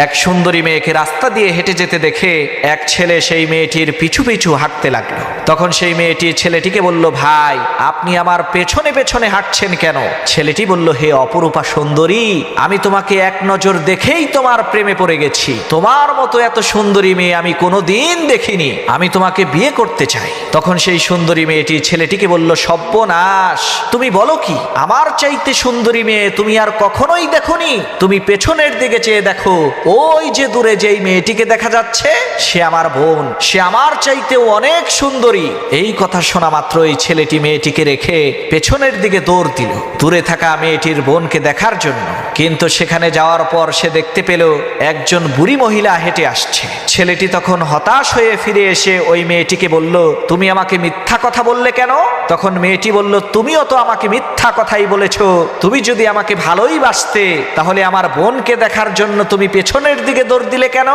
এক সুন্দরী মেয়েকে রাস্তা দিয়ে হেঁটে যেতে দেখে এক ছেলে সেই মেয়েটির পিছু পিছু হাঁটতে লাগলো। তখন সেই মেয়েটি ছেলেটিকে বলল, ভাই আপনি আমার পেছনে পেছনে হাঁটছেন কেন? ছেলেটি বলল, হে অপরূপা সুন্দরী, আমি তোমাকে এক নজর দেখেই তোমার প্রেমে পড়ে গেছি। তোমার মতো এত সুন্দরী মেয়ে আমি কোনোদিন দেখিনি, আমি তোমাকে বিয়ে করতে চাই। তখন সেই সুন্দরী মেয়েটি ছেলেটিকে বলল, সর্বনাশ, তুমি বলো কি? আমার চাইতে সুন্দরী মেয়ে তুমি আর কখনোই দেখোনি? তুমি পেছনের দিকে চেয়ে দেখো, ওই যে দূরে যেই মেয়েটিকে দেখা যাচ্ছে সে আমার বোন, সে আমার চাইতেও অনেক সুন্দরী। এই কথা শোনা মাত্রই ছেলেটি মেয়েটিকে রেখে পেছনের দিকে দৌড় দিল দূরে থাকা মেয়েটির বোনকে দেখার জন্য। কিন্তু সেখানে যাওয়ার পর সে দেখতে পেল একজন বুড়ি মহিলা হেঁটে আসছে। ছেলেটি তখন হতাশ হয়ে ফিরে এসে ওই মেয়েটিকে বলল, তুমি আমাকে মিথ্যা কথা বললে কেন? তখন মেয়েটি বলল, তুমিও তো আমাকে মিথ্যা কথাই বলেছো। তুমি যদি আমাকে ভালোই বাসতে তাহলে আমার বোনকে দেখার জন্য তুমি পেছনের দিকে দৌড় দিলে কেন?